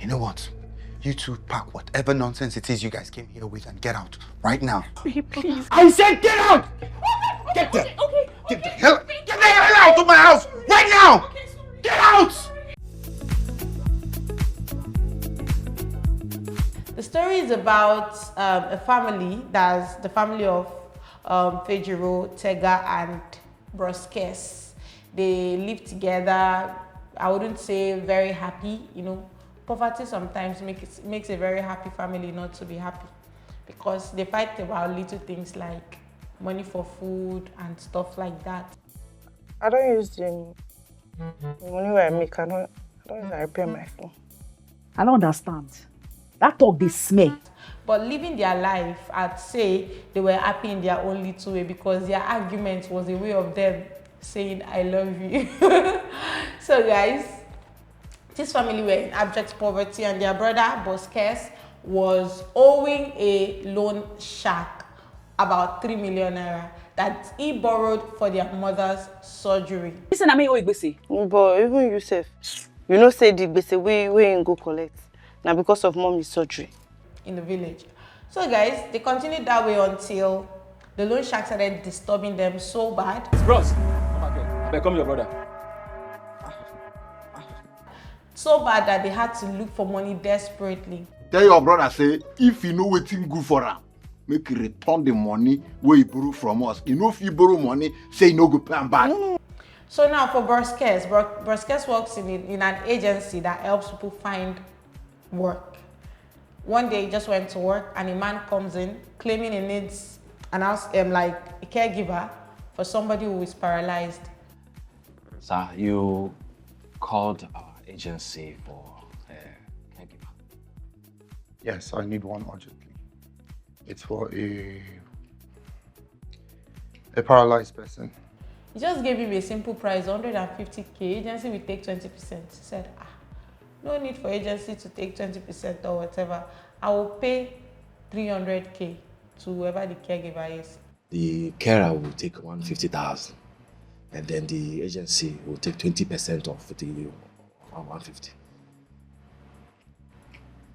You know what? You two pack whatever nonsense it is you guys came here with and get out right now. Babe, please. I said get out! Get the hell out of my house right now! Get out! The story is about a family, that's the family of Fejiro, Tega, and Broskes. They live together. I wouldn't say very happy, you know. Poverty sometimes makes a very happy family not to be happy, because they fight about little things like money for food and stuff like that. I don't use the money I make. I don't repair my phone. I don't understand. That talk they smell. But living their life, I'd say they were happy in their own little way, because their argument was a way of them saying, I love you. So guys, this family were in abject poverty, and their brother, Boskes, was owing a loan shark about 3 million naira that he borrowed for their mother's surgery. Listen, I mean, Oigbese. But even yourself, you know, say the gbese we ain't go collect. Now because of mommy's surgery. In the village. So guys, they continued that way until the loan shark started disturbing them so bad. Bros, come again. I become your brother. So bad that they had to look for money desperately. Tell your brother, say, if you know waiting good for him, make you return the money where you borrow from us. You know, if you borrow money, say you no go pay him back. So now for Broskes works in an agency that helps people find work. One day he just went to work and a man comes in claiming he needs like a caregiver for somebody who is paralyzed. Sir, you called our agency for a caregiver. Yes, I need one urgently. It's for a paralyzed person. He just gave him a simple price, 150k. Agency will take 20%. He said, no need for agency to take 20% or whatever. I will pay 300k to whoever the caregiver is. The carer will take 150,000, and then the agency will take 20% of the 150.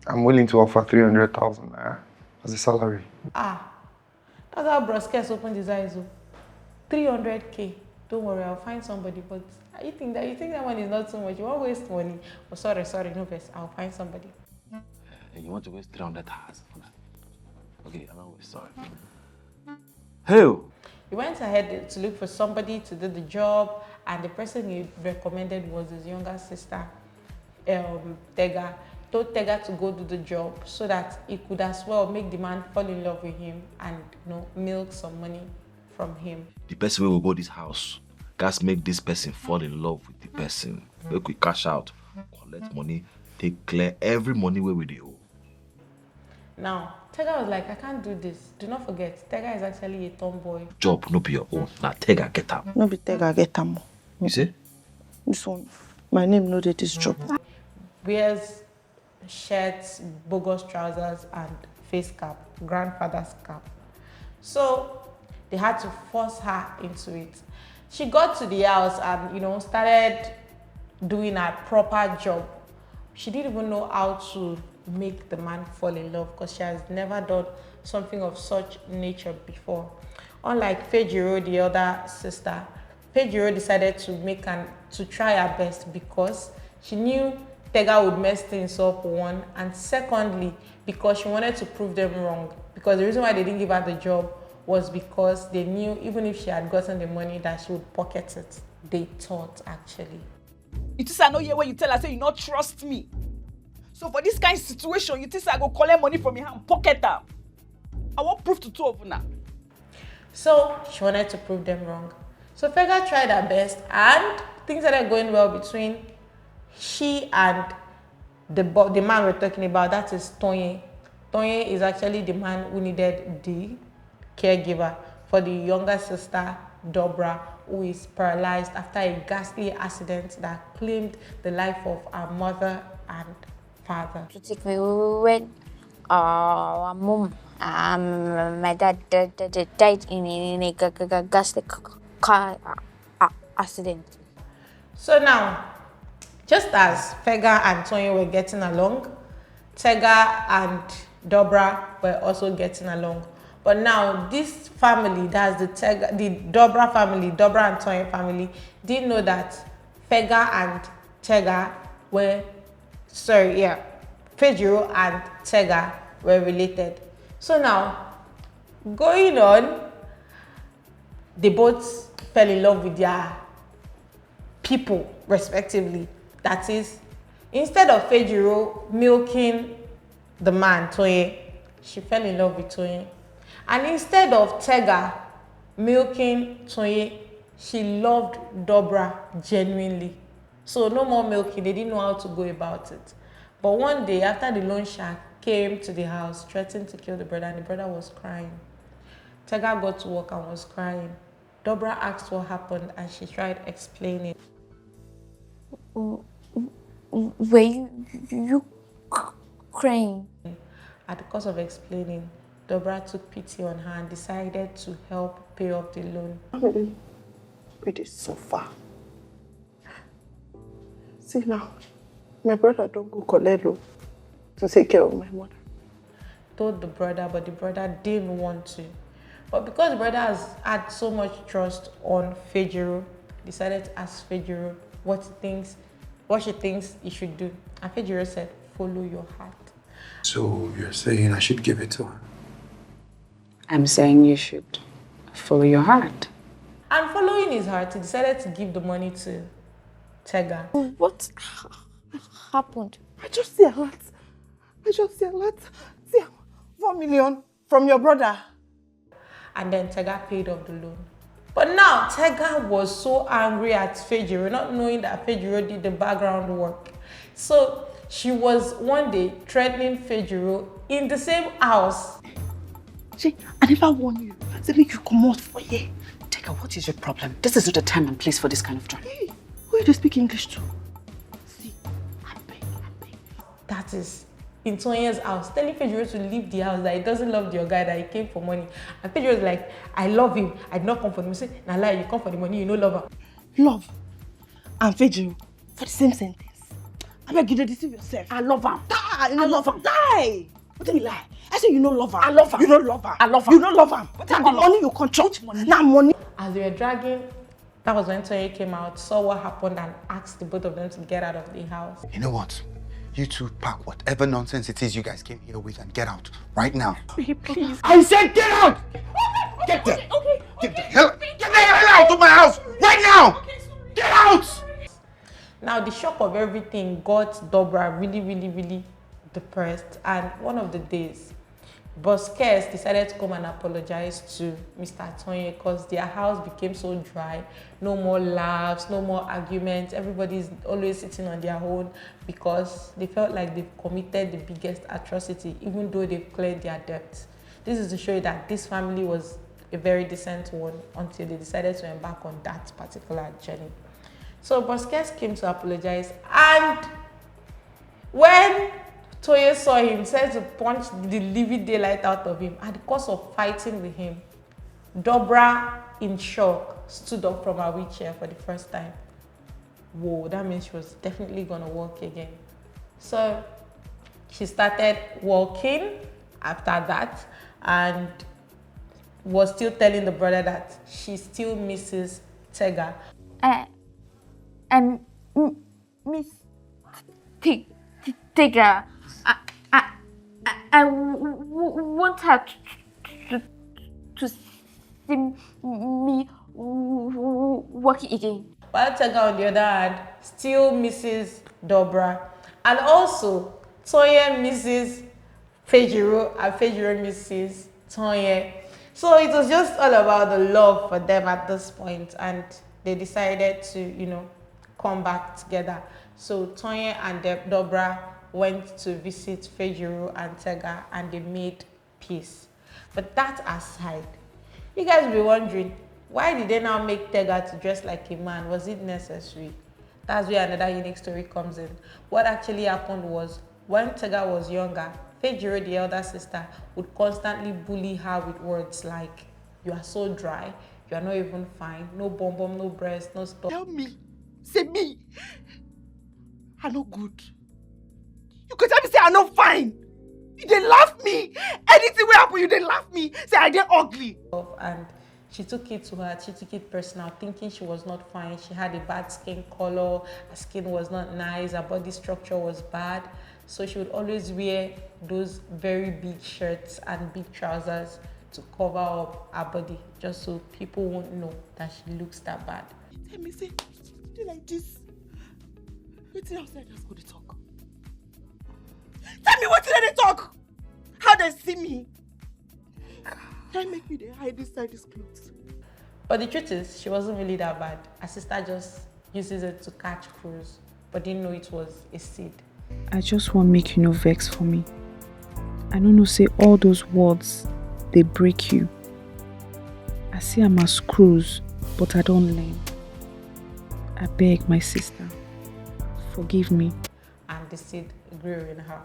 I'm willing to offer 300,000 as a salary. That's how Broskes opened his eyes. 300k. Don't worry, I'll find somebody. But you think that one is not too much. You won't waste money. Oh, sorry, no verse. I'll find somebody. You want to waste 300,000 for that? Okay, I'm not waste. Sorry. Who? He went ahead to look for somebody to do the job, and the person he recommended was his younger sister, Tega. Told Tega to go do the job so that he could as well make the man fall in love with him and milk some money from him. The person who will go this house, guys, make this person fall in love with the person. Make we cash out, collect money, take clear every money where we owe. Now, Tega was like, I can't do this. Do not forget, Tega is actually a tomboy. Job no be your own. Now Tega get up. No be Tega get am. You say? This one, my name no did this job. Wears shirts, bogus trousers, and face cap, grandfather's cap. So they had to force her into it. She got to the house and started doing her proper job. She didn't even know how to make the man fall in love because she has never done something of such nature before. Unlike Fejiro, the other sister, Fejiro decided to try her best because she knew Tega would mess things up, one, and secondly, because she wanted to prove them wrong. Because the reason why they didn't give her the job was because they knew even if she had gotten the money that she would pocket it. They thought, actually. You think I know here when you tell her say you not trust me. So for this kind of situation, you think I go collect money from your hand, pocket her. I want proof to two of you now. So she wanted to prove them wrong. So Fega tried her best and things started going well between she and the man we're talking about, that is Tonye. Tonye is actually the man who needed the caregiver for the younger sister, Dobra, who is paralyzed after a ghastly accident that claimed the life of her mother and father. When mom, my dad died in a ghastly car accident. So now, Just as Fega and Toyin were getting along, Tega and Dobra were also getting along. But now this family, that's the Dobra family, Dobra and Toyin family, didn't know that Fega and Tega were, Fejiro and Tega were related. So now, going on, they both fell in love with their people, respectively. That is, instead of Fejiro milking the man, Toyin, she fell in love with Toyin. And instead of Tega milking Toyin, she loved Dobra genuinely. So no more milking, they didn't know how to go about it. But one day, after the loan shark came to the house, threatened to kill the brother, and the brother was crying. Tega got to work and was crying. Dobra asked what happened, and she tried explaining. Were you crying? At the cost of explaining, Dobra took pity on her and decided to help pay off the loan. It is so far. See now, my brother don't go collect loan to take care of my mother. Told the brother, but the brother didn't want to. But because the brother has had so much trust on Fejiro, decided to ask Fejiro what she thinks he should do. And Fejiro said, follow your heart. So you're saying I should give it to her? I'm saying you should follow your heart. And following his heart, he decided to give the money to Tega. What happened? I just see a lot. See, 4 million from your brother. And then Tega paid off the loan. But now Tega was so angry at Fejiro, not knowing that Fejiro did the background work. So she was one day threatening Fejiro in the same house. See, I never warned you. Say make you come out for here. Tega, what is your problem? This is not the time and place for this kind of drama. Hey, who do you speak English to? See, I beg. That is in Toyin's house, telling Fejiro to leave the house, that he doesn't love your guy, that he came for money. And Fejiro is like, I love him. I did not come for the money. Say, nah, lie, you come for the money, you no love her. Love and Fejiro for the same sentence. I beg you to deceive yourself. I love him. I love him. Lie. What do you lie? I say you no love her. I love her. You don't love her. I love her. You don't love her. What Now I the love? money you control. Which money? Now money. As they were dragging, that was when Toyin came out, saw what happened, and asked the both of them to get out of the house. You know what? You two pack whatever nonsense it is you guys came here with and get out right now. Please. I said get out! Get the hell out of my house right now! Get out! Now the shock of everything got Dobra really depressed, and one of the days, Boss Kes decided to come and apologize to Mr. Toyin because their house became so dry. No more laughs, no more arguments. Everybody's always sitting on their own because they felt like they've committed the biggest atrocity, even though they've cleared their debts. This is to show you that this family was a very decent one until they decided to embark on that particular journey. So Boss Kes came to apologize, and when Toyin saw him, said to punch the living daylight out of him. At the cost of fighting with him, Dobra, in shock, stood up from her wheelchair for the first time. Whoa, that means she was definitely gonna walk again. So she started walking after that and was still telling the brother that she still misses Tega. And Miss Tega, I want her to see me walking again. While Tega, on the other hand, still misses Dobra. And also, Toyin misses Fejiro and Fejiro misses Toyin. So it was just all about the love for them at this point, and they decided to, come back together. So Toyin and Dobra went to visit Fejiro and Tega, and they made peace. But that aside, you guys will be wondering, why did they now make Tega to dress like a man? Was it necessary? That's where another unique story comes in. What actually happened was, when Tega was younger, Fejiro, the elder sister, would constantly bully her with words like, you are so dry, you are not even fine, no bum bum, no breast, no stuff. Tell me, say me. I'm not good. You could tell me say I'm not fine. You didn't laugh me. Anything will happen, you didn't laugh me. Say I didn't ugly. And she took it to her, she took it personal, thinking she was not fine. She had a bad skin color, her skin was not nice, her body structure was bad. So she would always wear those very big shirts and big trousers to cover up her body, just so people won't know that she looks that bad. Tell me, say, do like this. What's outside that's going to talk? Tell me what did they talk? How they see me? Can't make me they hide inside these clothes. But the truth is, she wasn't really that bad. Her sister just uses it to catch crows, but didn't know it was a seed. I just want make you no vex for me. I don't know say all those words, they break you. I see I'm a screws, but I don't learn. I beg my sister, forgive me. And the seed grew in her.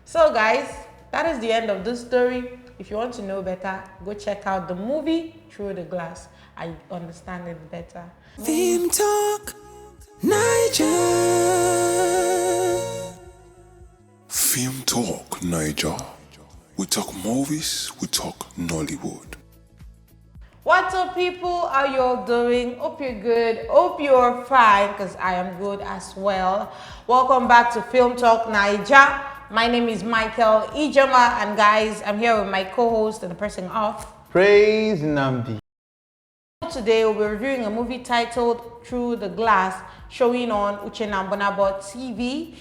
So guys, that is the end of this story. If you want to know better, go check out the movie Through the Glass. I understand it better. Film Talk Naija. Film Talk Naija. We talk movies, we talk Nollywood. What's up, people? How you all doing? Hope you're good. Hope you're fine, because I am good as well. Welcome back to Film Talk Naija. My name is Michael Ijoma, and guys, I'm here with my co-host and the person of Praise Namdi. Today we'll be reviewing a movie titled Through the Glass, showing on Uche Nambonabo TV.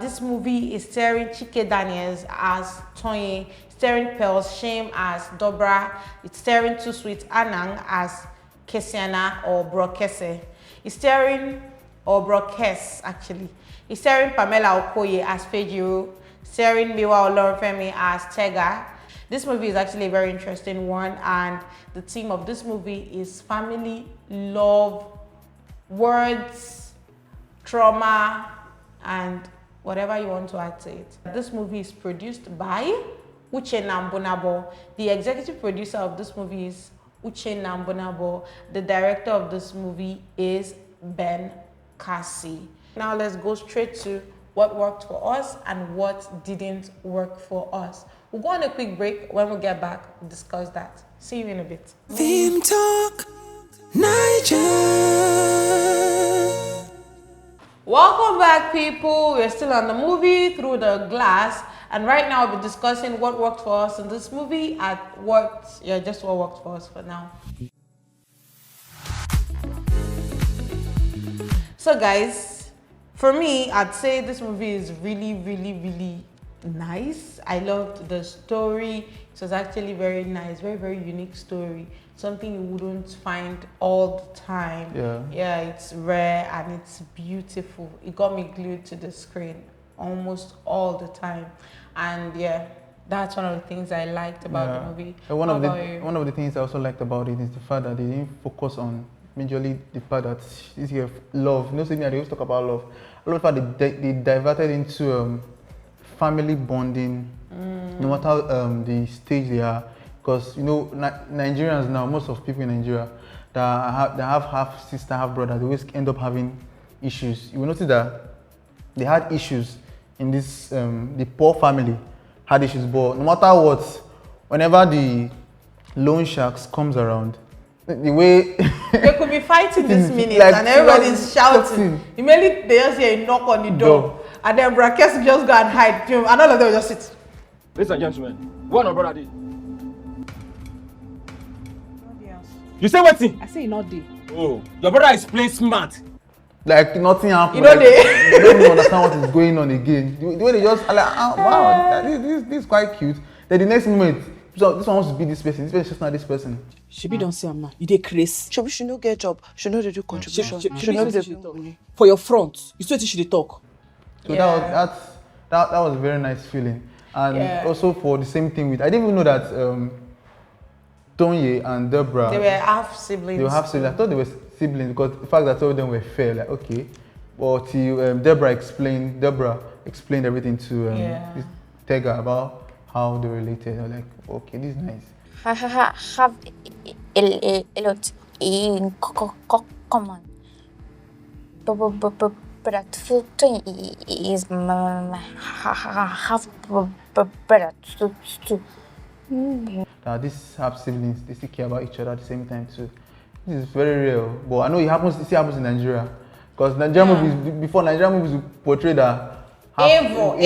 This movie is starring Chike Daniels as Tonye, starring Pearls Shame as Dobra, it's starring Too Sweet Anang as Kesiana or Brokese. It's starring, or Brokes actually. It's starring Pamela Okoye as Fejiro, starring MIWA Olorunfemi as Tega. This movie is actually a very interesting one, and the theme of this movie is family, love, words, trauma, and whatever you want to add to it. This movie is produced by Uche Nambonabo. The executive producer of this movie is Uche Nambonabo. The director of this movie is Ben Kasi. Now let's go straight to what worked for us and what didn't work for us. We'll go on a quick break. When we get back, we'll discuss that. See you in a bit. Film Talk Naija. Welcome back, people. We're still on the movie Through the Glass, and right now we'll be discussing what worked for us in this movie and just what worked for us for now. So guys, for me, I'd say this movie is really, really, really nice. I loved the story. It was actually very nice, very, very unique story. Something you wouldn't find all the time. Yeah, it's rare and it's beautiful. It got me glued to the screen almost all the time. And yeah, that's one of the things I liked about the movie. One of the things I also liked about it is the fact that they didn't focus on majorly the part that this year love. You know, they always talk about love. I love the fact they diverted into family bonding, no matter the stage they are. Because you know, Nigerians now, most of people in Nigeria that have half sister, half brother, they always end up having issues. You will notice that they had issues in this. The poor family had issues, but no matter what, whenever the loan sharks comes around, the way they could be fighting this minute like, and everybody's shouting. Immediately they just hear a knock on the door. And then Brakes just go and hide, and all of them just sit. Ladies and gentlemen, what our brother did? You say what thing? I say not day. Oh, your brother is playing smart. Like nothing happened. You know, they don't even understand what is going on again. The way they just like, wow, this is quite cute. Then the next moment, so this one wants to be this person. This person is just not this person. She be don't say am now. You dey craze. She no get job. She no dey do contribution. She no dey for your front. You still think she dey talk. So that was a very nice feeling. And also for the same thing with, I didn't even know that Tonye and Deborah, they were half siblings. They were half siblings. I thought they were siblings because the fact that all of them were fair, like okay. But Deborah explained everything to this Tega about how they related. They're like, okay, this is nice. Have a lot in common. brother. Tony is my half brother too. These half siblings, they still care about each other at the same time too. This is very real, but I know it still happens in Nigeria. Because Nigerian movies, before Nigerian movies would portray that evil.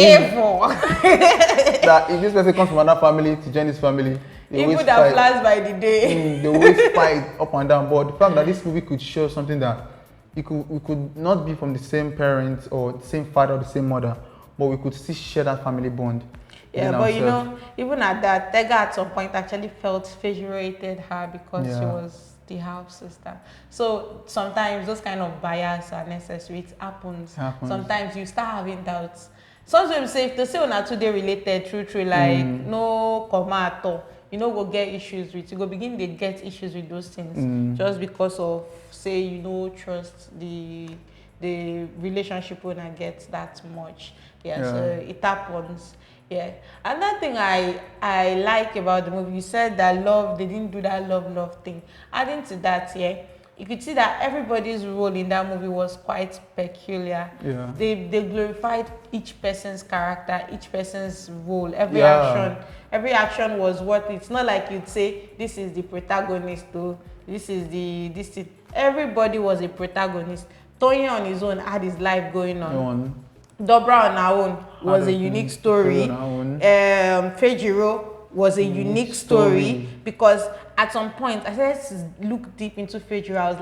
That if this person comes from another family to join this family, evil that flies by the day. They always fight up and down. But the fact that this movie could show something that we could not be from the same parents or the same father or the same mother, but we could still share that family bond. Yeah, but you know, even at that, Tega at some point actually felt figurated her because she was the half sister. So sometimes those kind of bias are necessary. It happens. Sometimes you start having doubts. Sometimes say if they say una today related, true, like no comma at all, you know, go get issues with. You go begin to get issues with those things just because of say you know trust the relationship when I get that much. So it happens. Yeah. Another thing I like about the movie, you said that they didn't do that love thing. Adding to that, you could see that everybody's role in that movie was quite peculiar. Yeah. They glorified each person's character, each person's role, every action was worth it. It's not like you'd say this is the protagonist though. This is everybody was a protagonist. Tony on his own had his life going on. Dobra on her own was a unique story. Fejiro was a unique story because at some point I started to look deep into Fejiro. I was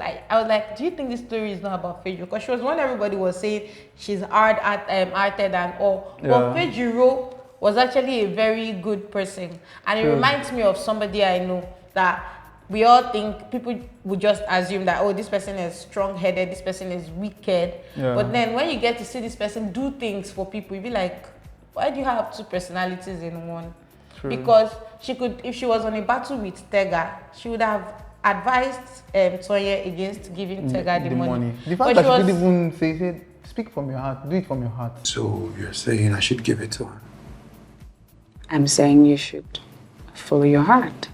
like, do you think this story is not about Fejiro? Because she was one everybody was saying she's hearted and all. But Fejiro was actually a very good person, and it reminds me of somebody I know that. We all think people would just assume that, oh, this person is strong-headed, this person is wicked. Yeah. But then when you get to see this person do things for people, you'd be like, why do you have two personalities in one? True. Because she could, if she was on a battle with Tega, she would have advised Toye against giving Tega the money. The fact that she didn't even say, speak from your heart, do it from your heart. So you're saying I should give it to her? I'm saying you should follow your heart.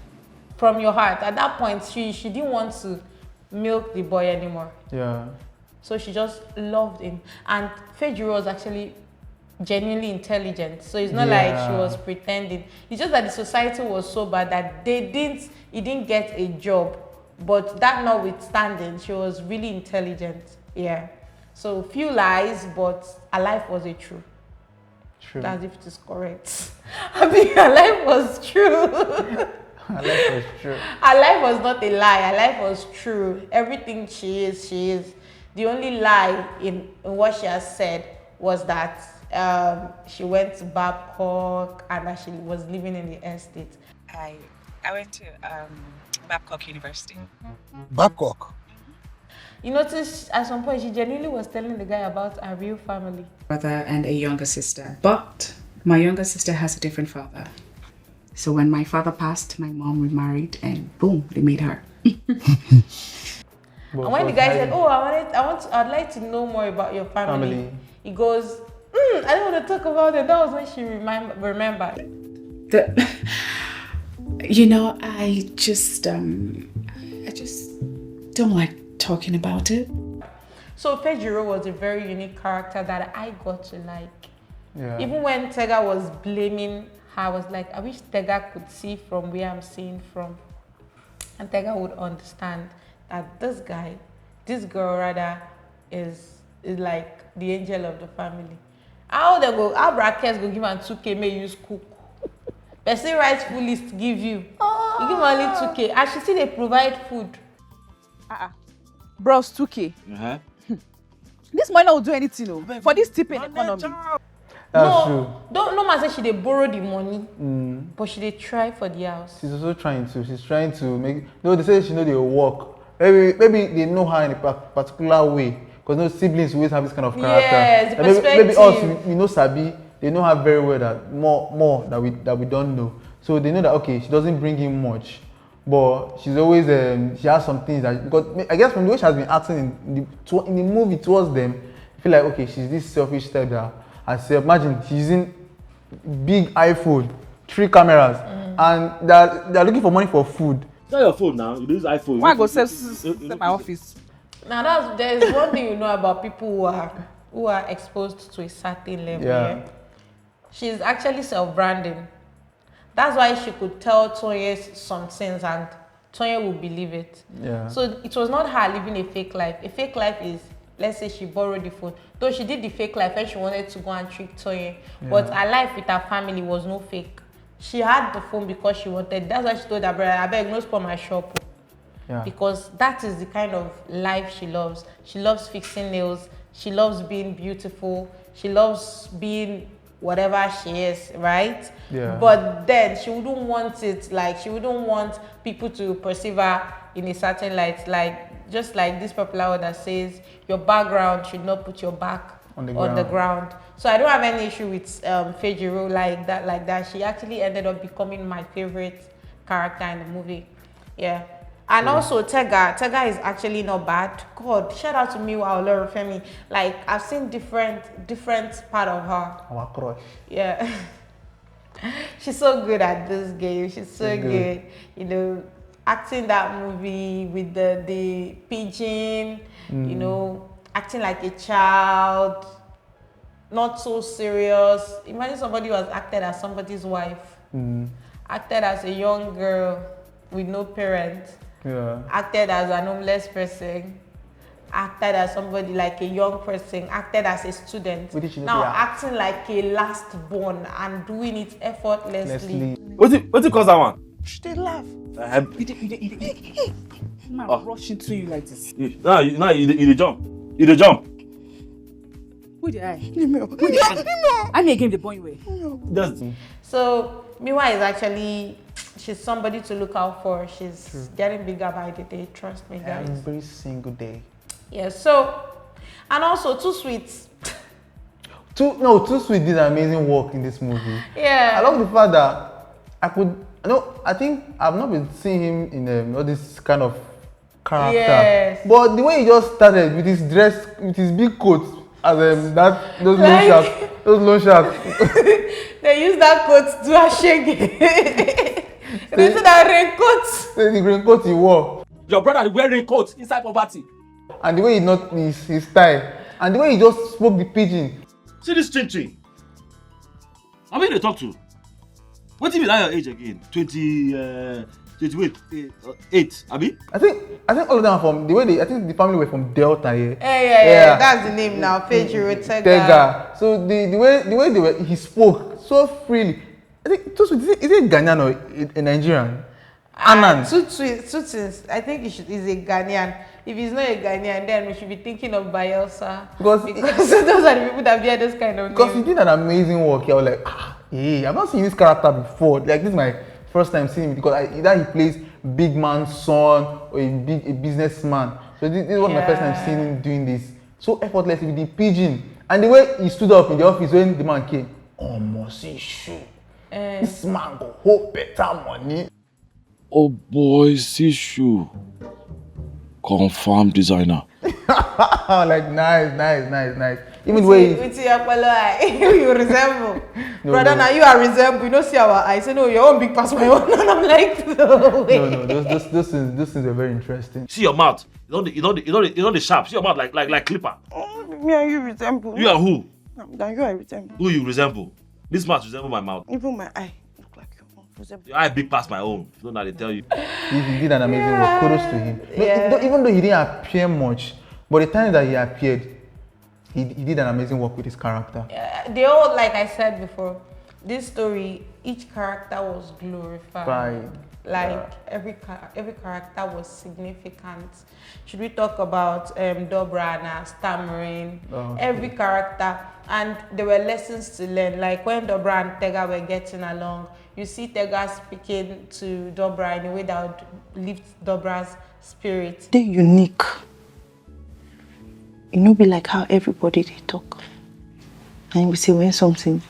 From your heart. At that point, she didn't want to milk the boy anymore. Yeah. So she just loved him. And Fejiro was actually genuinely intelligent. So it's not like she was pretending. It's just that the society was so bad that he didn't get a job. But that notwithstanding, she was really intelligent. Yeah. So few lies, but her life was a true. That's if it is correct. I mean, her life was true. Her life was true. Her life was not a lie. Her life was true. Everything she is. The only lie in what she has said was that she went to Babcock and that she was living in the estate. I went to Babcock University. Babcock? You notice at some point she genuinely was telling the guy about her real family. Brother and a younger sister. But my younger sister has a different father. So when my father passed, my mom remarried and boom, they made her. And when the guy said, oh, I'd like to know more about your family. He goes, I don't want to talk about it. That was when she remembered. You know, I just don't like talking about it. So Fejiro was a very unique character that I got to like. Yeah. Even when Tega was blaming, I was like, I wish Tega could see from where I'm seeing from. And Tega would understand that this girl rather, is like the angel of the family. How brackets go give her 2K, may use cook. Person writes full list give you. You give only 2K. And she still they provide food. Bros, 2K. This might not do anything for this tipping economy. That's true. No man say she dey borrow the money, but she dey try for the house. She's also trying to. She's trying to make. No, they say she know they work. Maybe they know her in a particular way. Because no siblings always have this kind of character. Yes, the perspective. Maybe us, we know Sabi. They know her very well. That more that we don't know. So they know that okay, she doesn't bring in much, but she's always she has some things that because I guess from the way she has been acting in the movie towards them, I feel like okay, she's this selfish type that. I say, imagine she's using big iPhone, 3 cameras, and they're looking for money for food. It's not your phone now. You use iPhone. Why go sell my office? Now there's one thing you know about people who are exposed to a certain level. Yeah. Yeah? She's actually self-branding. That's why she could tell Toye some things and Toye will believe it. Yeah. So it was not her living a fake life. A fake life is, let's say she borrowed the phone. Though she did the fake life and she wanted to go and trick Toye. Yeah. But her life with her family was no fake. She had the phone because she wanted. That's why she told her brother, I beg, no spoil my shop. Yeah. Because that is the kind of life she loves. She loves fixing nails. She loves being beautiful. She loves being whatever she is, right? Yeah. But then she wouldn't want it, like she wouldn't want people to perceive her in a certain light, like just like this popular one that says your background should not put your back on the ground. So I don't have any issue with Fejiro like that. She actually ended up becoming my favorite character in the movie. Yeah. And also Tega is actually not bad. God, shout out to MIWA OLORUNFEMI. Like I've seen different part of her. Our crush. Yeah. She's so good at this game. She's so good. You know, acting that movie with the pigeon, you know, acting like a child, not so serious. Imagine somebody who has acted as somebody's wife, acted as a young girl with no parents. Yeah. Acted as an homeless person, acted as somebody like a young person, acted as a student. Now acting like a last born and doing it effortlessly. What you cause that one? She did laugh. Man, rush into you like this. You dey jump. You dey jump. Who did I? I may game the boy way. So MIWA is actually, she's somebody to look out for. She's getting bigger by the day. Trust me, guys. Every single day. Yeah. So, and also Too Sweet. Too Sweet did amazing work in this movie. Yeah. I love the fact that I think I've not been seeing him in all this kind of character. Yes. But the way he just started with his dress, with his big coat, as those loan sharks. They use that coat to do a shake. They use that raincoat. The raincoat he wore. Your brother wear raincoat inside poverty. And the way he not his style. And the way he just spoke the pidgin. See this chin. How many they talk to? What if you like your age again? 28, Abi? I think all of them are from the way I think the family were from Delta, yeah. Yeah. That's the name now. Fejiro Tega. So the way he spoke so freely. I think Too Sweet, is it Ghanaian or a Nigerian? Anan. Too Sweet, I think he's a Ghanaian. If he's not a Ghanaian, then we should be thinking of Bayelsa. Because those are the people that bear those kind of names. Because he did an amazing work. I was like, I've not seen this character before. Like, this is my first time seeing him because either he plays big man's son or a businessman. So this is one of my first time seeing him doing this. So effortlessly with the pidgin. And the way he stood up in the office when the man came. See shoe. This man go hold better money. Oh boy, see shoe. Confirm designer. Like nice. Even with your color eye, you resemble. Brother, now you are resemble. You don't see our eyes. Say no, your own big pass my own. And I'm like, no way. No. Those things are very interesting. See your mouth. You know the sharp. See your mouth like clipper. Oh, me and you resemble. You and who? Than you I resemble. Who you resemble? This mouth resemble my mouth. Even my eye look like your own. Resemble. Your eye big past my own. Don't know they tell you. He did an amazing work. Kudos to him. Even though he didn't appear much, but the time that he appeared, he did an amazing work with his character. They all, like I said before, this story, each character was glorified. Every character was significant. Should we talk about Dobrana, stammering, every character, and there were lessons to learn. Like when Dobra and Tega were getting along, you see Tega speaking to Dobra in a way that would lift Dobra's spirit. They're unique. It no be like how everybody they talk. And we say when something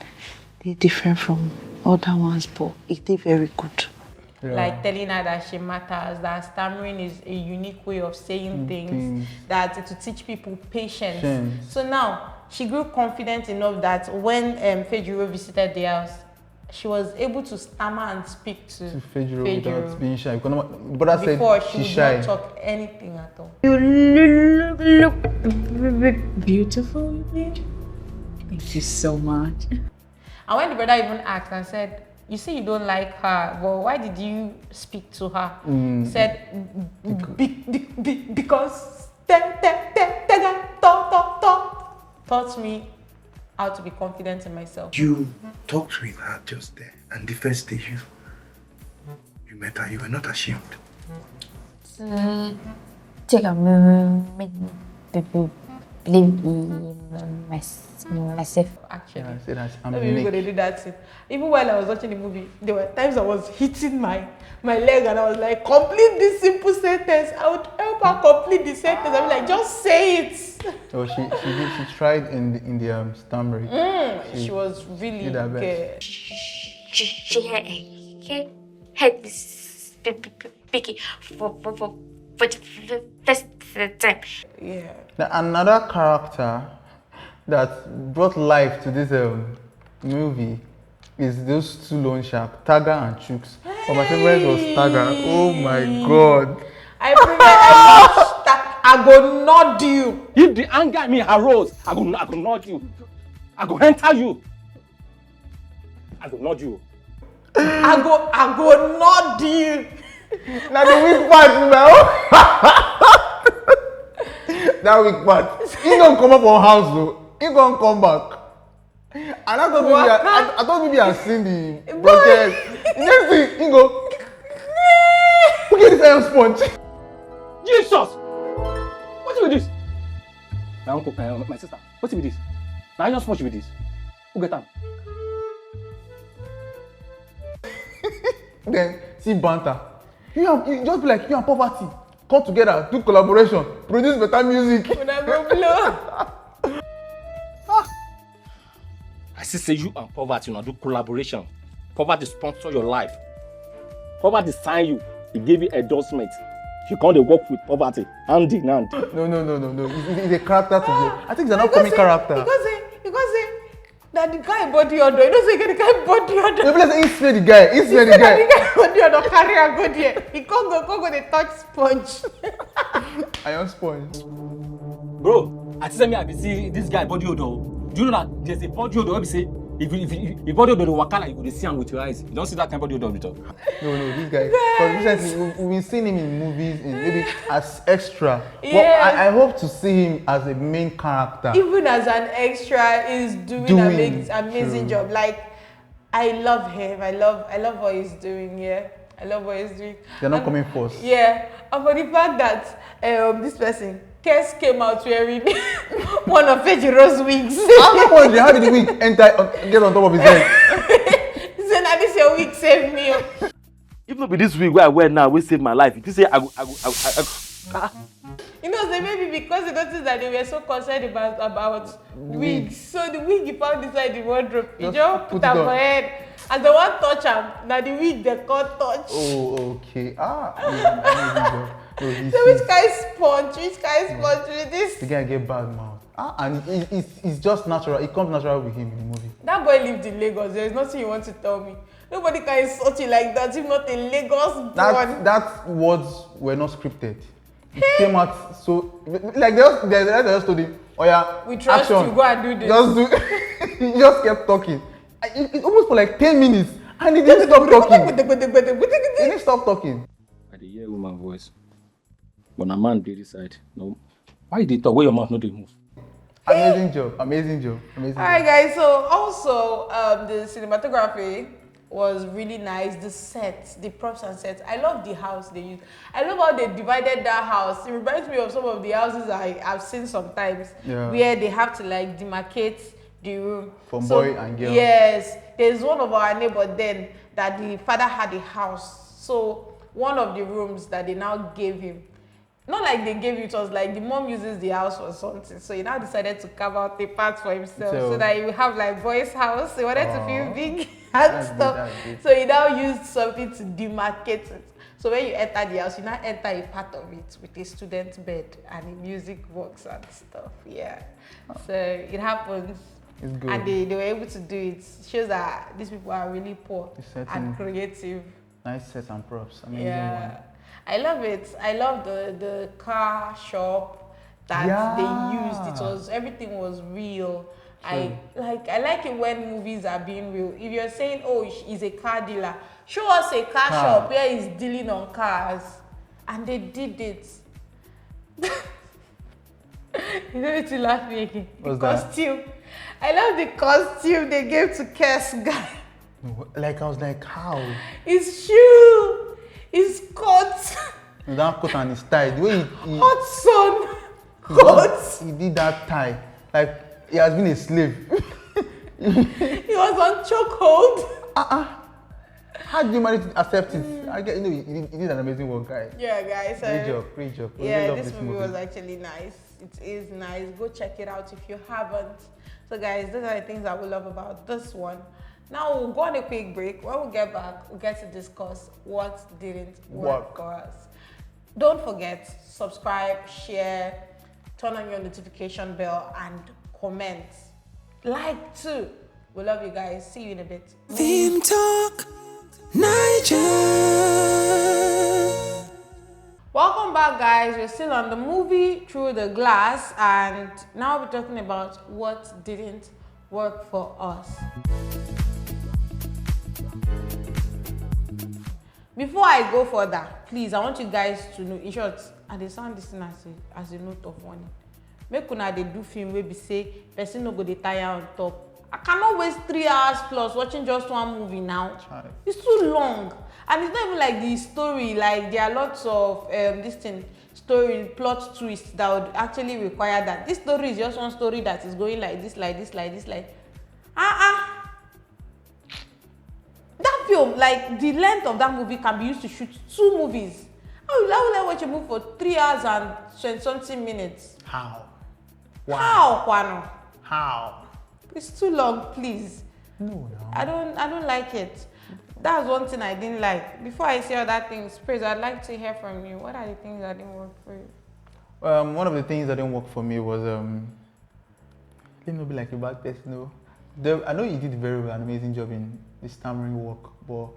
they different from other ones, but it is very good. Like telling her that she matters, that stammering is a unique way of saying things, that to teach people patience. So now she grew confident enough that when Fejiro visited the house, she was able to stammer and speak to Fejiro without being shy. Because brother before said she she's would shy. not talk anything at all. You look beautiful, you mean? Thank you so much. And when the brother even asked and said, you say you don't like her, but why did you speak to her? He said, because taught me how to be confident in myself. You talked with her just there, and the first day you met her, you were not ashamed. 제가 believe myself. Actually, Yeah, I said that I'm maybe we're unique. gonna do that thing. Even while I was watching the movie, there were times I was hitting my leg and I was like, complete this simple sentence. I would help her complete the sentence. I'm like, just say it. Oh, she tried in the stammering. She was really did her best. good. She had speaking for the first time. Yeah. Now, another character that brought life to this movie is those two loan sharks, Taga and Chooks. But my favorite was Taga. Oh my god. I go nod you. If the anger in me arose, I go nod you. I go enter you. I go nod you. I go nod you. Now the weak part now. That weak part. He don't come up on house though. He gonna come back. And I thought maybe I seen the broadcast. Next thing, he go. Look at this iron sponge. Jesus! What's with this? My uncle, my sister, what's with this? Now I just watch with this. Who get them? Then see banter. You just be like you and poverty. Come together, do collaboration, produce better music. When I go blow. I see say you and poverty do collaboration. Poverty sponsor your life. Poverty sign you. He gave you endorsement. You can't work with poverty hand in hand. No. It's a character today. I think it's an upcoming character. Because that the guy body odor. You don't say the guy body odor. Maybe let's say the guy. The guy body odor carry a go there. He can't go the touch sponge. Iron sponge. Bro, I see me I be see this guy body odor. Do you know that there's a body odor where we say if body odor waka like you go see him with your eyes. You don't see that kind of body odor with. No, this guy. Because recently we've been seeing him in movies, maybe as extra. Yes. But I hope to see him as a main character. Even as an extra, is doing an amazing job. Like, I love him. I love what he's doing. Yeah, I love what he's doing. They're not coming first. Yeah, and for the fact that this person Kes came out wearing one of Fejiro's wigs. How did the wig get on top of his head? So now this your wig saved me. If not be this wig where I wear now, will save my life. You say I go. You know, so maybe because they noticed that they were so concerned about wigs. So the wig he found inside the wardrobe, he just put on for head. As the one touch him, now the wig they can't touch. Oh, okay. So which guy sponge with this? The guy get bad mouth. And it's just natural. It comes natural with him in the movie. That boy lived in Lagos. There's nothing you want to tell me. Nobody can insult you like that if not a Lagos born. That words were not scripted. It came out so like they just told him, oh yeah, we trust action. you, go and do this. Just do. He just kept talking. It almost for like 10 minutes and he didn't stop talking. He didn't stop talking. I dey hear woman voice. But a man dey this side. No. Why you dey talk where your mouth no dey move? Amazing job. Alright guys, so also the cinematography was really nice. The sets, the props and sets. I love the house they used. I love how they divided that house. It reminds me of some of the houses I've seen sometimes where they have to like demarcate the room. For boy and girl. Yes. There's one of our neighbor then that the father had a house. So one of the rooms that they now gave him, not like they gave it was like the mom uses the house for something. So he now decided to carve out a part for himself so that he would have like boy's house. He wanted to feel big and stuff. So he now used something to demarcate it. So when you enter the house, you now enter a part of it with a student's bed and a music box and stuff. Yeah. So it happens. It's good. And they were able to do it. Shows that these people are really poor and creative. Nice sets and props. Amazing Yeah. I love it. I love the car shop that they used. Everything was real. I like it when movies are being real. If you're saying, oh, he's a car dealer, show us a car shop where he's dealing on cars. And they did it. You know what you laugh me again? The costume. I love the costume they gave to Kes guy. Like, I was like, how? His shoe, his coat. That coat and his tie. The way he hot sun coat. He did that tie. Like, he has been a slave. He was on chokehold. How did you manage to accept it? I get, he did an amazing work, guy. Yeah, guys. Great job. Yeah, this movie was actually nice. It is nice. Go check it out if you haven't. So, guys, those are the things I would love about this one. Now we'll go on a quick break. When we get back, we'll get to discuss what didn't work for us. Don't forget, subscribe, share, turn on your notification bell, and comment. Like too. We love you guys. See you in a bit. Film Talk Naija. Welcome back, guys. We're still on the movie Through the Glass, and now we're talking about what didn't work for us. Before I go further, please, I want you guys to know, in short, and they sound this thing as a note of warning. Make una dey do film wey be say person no go dey tire on top. I cannot waste 3 hours plus watching just one movie now. It's too long. And it's not even like the story, like there are lots of story, plot twists that would actually require that. This story is just one story that is going like this, like this, like this, like that film, like the length of that movie can be used to shoot 2 movies. How will I watch a movie for 3 hours and 20-something minutes? How? Wow. How, Kwano? How? It's too long, please. No. I don't like it. That's one thing I didn't like. Before I say other things, Praise, I'd like to hear from you. What are the things that didn't work for you? One of the things that didn't work for me was let me be like a bad person. No. I know you did very well, an amazing job in the stammering work, but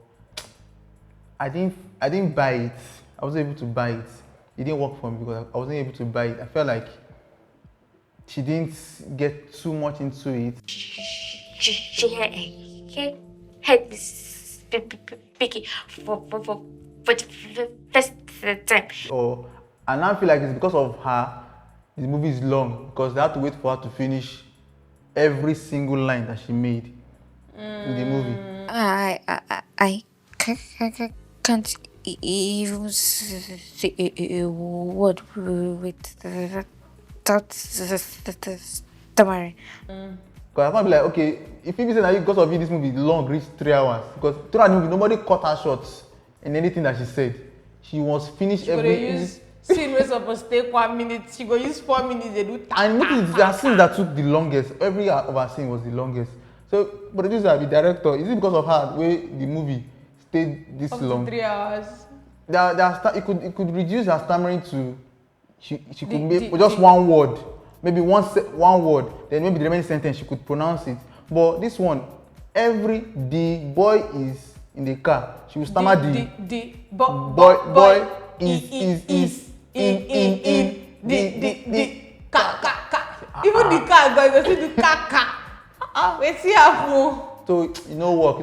I didn't buy it. I wasn't able to buy it. It didn't work for me because I wasn't able to buy it. I felt like she didn't get too much into it. She had speaking for the first time. And I feel like it's because of her, the movie is long because they had to wait for her to finish every single line that she made in the movie. I can't even say a word without stammering. Because I can't be like, okay, if people say that because of you this movie is long, reached 3 hours. Because throughout the movie, nobody cut her short in anything that she said. She was finished every scene was supposed to take 1 minute. She go use 4 minutes. They do. And there are scenes that took the longest. Every of her scene was the longest. So, producer, the director, is it because of her where the movie stayed this long? Up to 3 hours. It could reduce her stammering to. She could make just one word, maybe one word. Then maybe the remaining sentence she could pronounce it. But this one, the boy is in the car. She will stammer the boy is in ka. Even the car boy go still do ka. We see her. So work.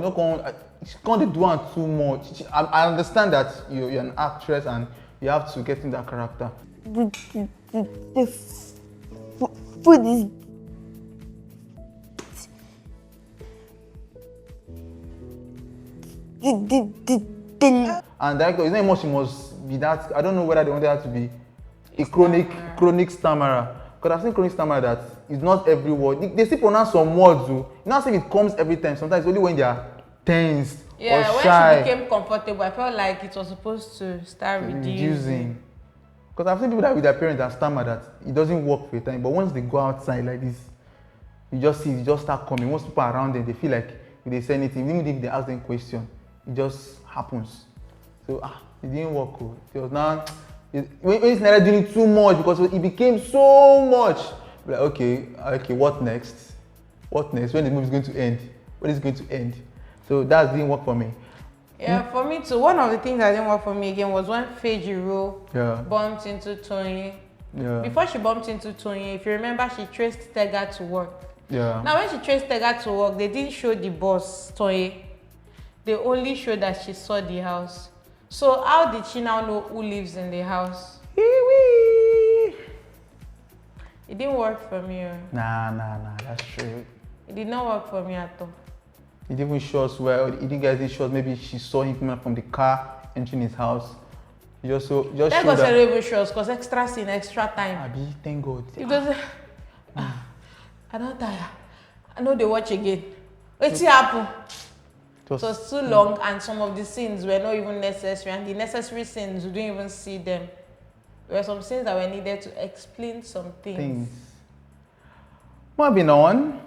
She can't do one too much. I understand that you're an actress and you have to get in that character. The food is and director, it's not much. She must be that. I don't know whether they wanted her to be a chronic stammerer. Because I've seen chronic stammerer that it's not every word. They still pronounce some words. Not saying it comes every time. Sometimes only when they are tense or shy. When she became comfortable, I felt like it was supposed to start reducing. Because I've seen people that with their parents that stammer that it doesn't work for a time. But once they go outside like this, you just see it just start coming. Most people around them, they feel like if they say anything, even if they ask them question, it just happens. So it didn't work. It was now when it's not doing it too much because it became so much. Like okay, what next? What next? When the movie is going to end? When is it going to end? So that didn't work for me. Yeah, for me too. One of the things that didn't work for me again was when Fejiro bumped into Tony. Yeah. Before she bumped into Tony, if you remember, she traced Tega to work. Yeah. Now when she traced Tega to work, they didn't show the boss, Tony. They only showed that she saw the house. So how did she now know who lives in the house? It didn't work for me. Nah, that's true. It did not work for me at all. It even shows where it didn't get shows. Maybe she saw him coming from the car entering his house. Just showed that. Even shows because extra scene, extra time. Abi, thank God. It doesn't. I don't tire. I know they watch again. What's happened? It was too long, and some of the scenes were not even necessary, and the necessary scenes we didn't even see them. There were some scenes that were needed to explain some things. Moving on,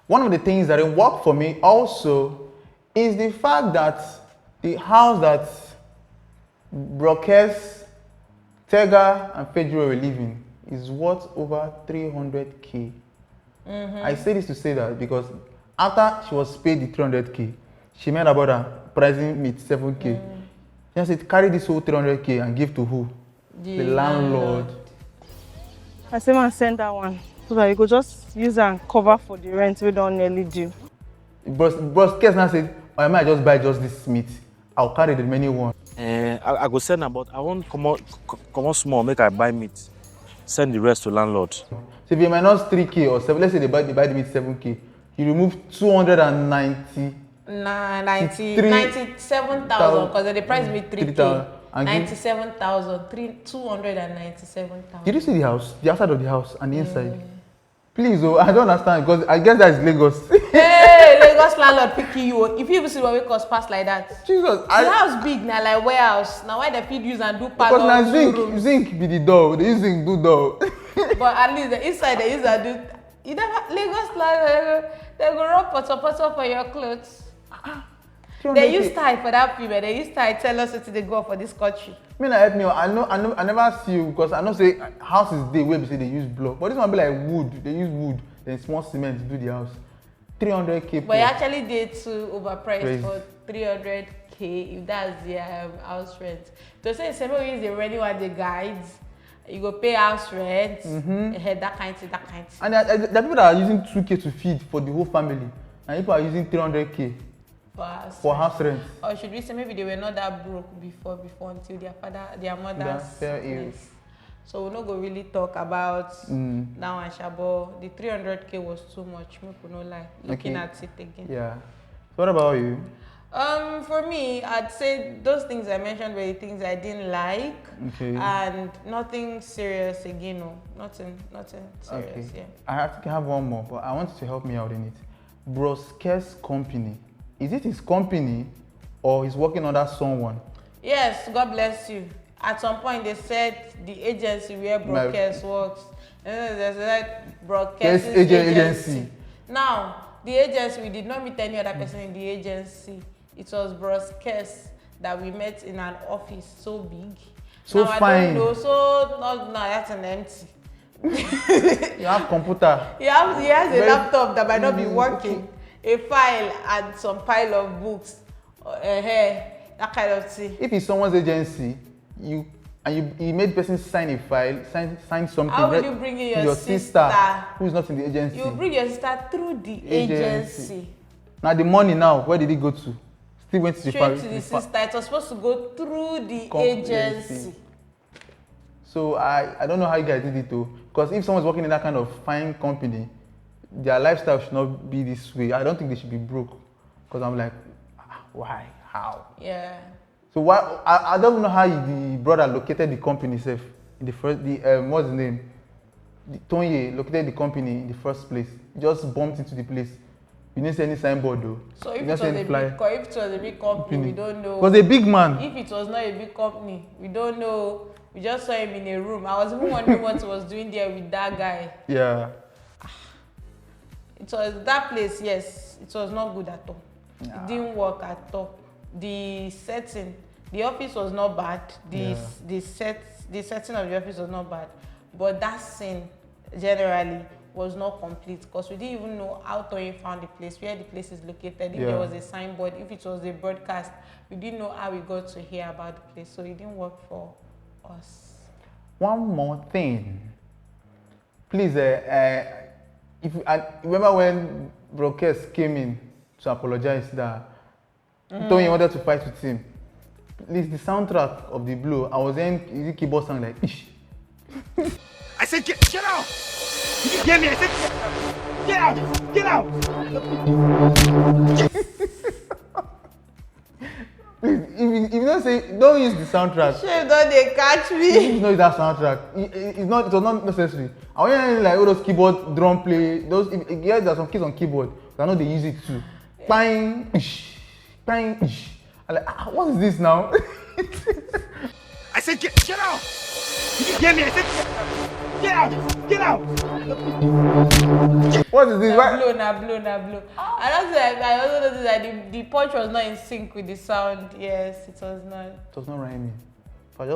one of the things that didn't work for me also is the fact that the house that Brokes, Tega, and Pedro were living is worth over 300K. I say this to say that because after she was paid the 300K, she made about her pricing me 7K. She said, carry this whole 300K and give to who? The landlord. I say, man, send that one so that you could just use and cover for the rent we don't nearly do. Boss Kes now said, I might just buy just this meat. I'll carry the remaining one. I go send am, but I want come on small, make I buy meat. Send the rest to landlord. So if you minus 3K or 7, let's say they buy the meat 7K, you remove 290. 97,000 because the price be 3K. 97,000, 297,000. Did you see the house, the outside of the house and the inside? Please, oh, I don't understand because I guess that is Lagos. Hey, Lagos landlord picking you. If you even see what we cost pass like that. Jesus, the house big now, like warehouse. Now why the feed use and do part because now zinc be the door. They use zinc do door. But at least the inside they use and do. You never Lagos landlord. They go rub potter for your clothes. They use tie for that people. They use tie tell us what they go for this country. Me na help me. I never see you because I know say house is there where they say they use block, but this one be like wood. They use wood, then small cement to do the house. 300K. But you actually did too overpriced for 300K if that's their house rent. To say same way we use the renting one the guides, you go pay house rent, that kind of. And there are people that are using 2K to feed for the whole family, and people are using 300K. For house rent. Or should we say maybe they were not that broke before until their mother's place. So we're not going to really talk about now and Shabo. The 300K was too much, make no lie. Looking at it again. Yeah. So what about you? For me, I'd say those things I mentioned were the things I didn't like. Okay. And nothing serious again, no. Nothing serious, yeah. I have one more, but I want you to help me out in it. Broske's company. Is it his company or he's working under someone? Yes, God bless you. At some point they said the agency where Brokes works. And then they said Brokes agency. Now, the agency, we did not meet any other person in the agency. It was Brokes that we met in an office so big. So now, fine. I don't know, so no, that's an empty. You have computer. He has a laptop that might not be working. A file and some pile of books, that kind of thing. If it's someone's agency, you made person sign a file, sign something. How will you bring in your sister who is not in the agency? You bring your sister through the agency. Now the money now, where did it go to? Still went to the file. Straight to the sister. It was supposed to go through the agency. So I don't know how you guys did it though, because if someone's working in that kind of fine company, their lifestyle should not be this way. I don't think they should be broke. Because I'm like, why? How? Yeah. So why? I don't know how the brother located the company itself. In the first, what's his name? Tonye located the company in the first place. He just bumped into the place. You didn't see any signboard though. So if it was a big company, we don't know. Was a big man. If it was not a big company, we don't know. We just saw him in a room. I was even wondering what he was doing there with that guy. Yeah. It was that place, yes, it was not good at all. It didn't work at all. The setting, the office was not bad. The setting of the office was not bad. But that scene generally was not complete because we didn't even know how Toyin found the place, where the place is located, if Yeah. there was a signboard, if it was a broadcast. We didn't know how we got to hear about the place, so it didn't work for us. One more thing. Please, if remember when Brokes came in to apologize that Tony wanted to fight with him. Please, the soundtrack of the Blue, I was in the keyboard sound like ish. I said get out! Did you get me? I said get out! Get out! Please, if you don't say, don't use the soundtrack. Shame, don't they catch me? Please don't use that soundtrack. It was not necessary. I want to like all those keyboard drum play. There's some kids on keyboard. I know they use it too. Bang, ish, bang, ish. I'm like, what is this now? I said get out! Did you get me? I said get out! Get out! What is this? Na blow. I also noticed that the punch was not in sync with the sound. Yes, it was not. It was not rhyming. If I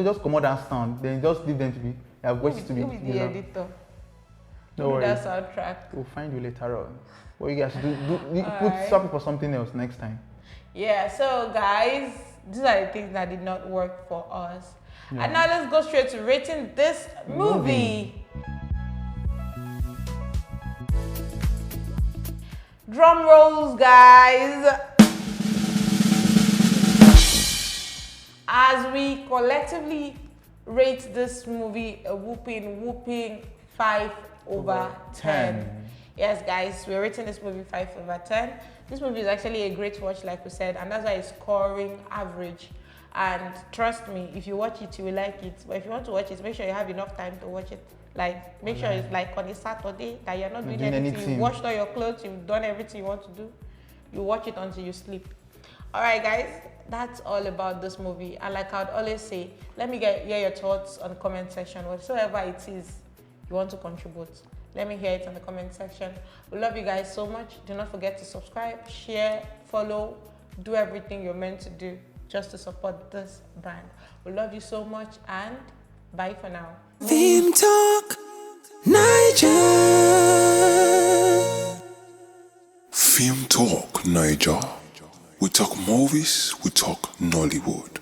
just come out that sound, then just leave them to be. They have voices to be. Who is the editor? No worries. That soundtrack. We'll find you later on. What you guys do put Alright. something for something else next time. Yeah, so guys, these are the things that did not work for us. Yeah. And now let's go straight to rating this movie. Drum rolls, guys. As we collectively rate this movie a whooping 5/10. Yes, guys, we're rating this movie 5/10. This movie is actually a great watch, like we said, and that's why it's scoring average. And trust me, if you watch it, you will like it. But if you want to watch it, make sure you have enough time to watch it. Like, make sure it's like on a Saturday that you're not doing anything. You've washed all your clothes, you've done everything you want to do. You watch it until you sleep. All right, guys, that's all about this movie. And like I'd always say, let me hear your thoughts on the comment section. Whatsoever it is you want to contribute, let me hear it in the comment section. We love you guys so much. Do not forget to subscribe, share, follow, do everything you're meant to do just to support this brand. We love you so much, and bye for now. Film Talk Naija. Film Talk Naija. We talk movies, we talk Nollywood.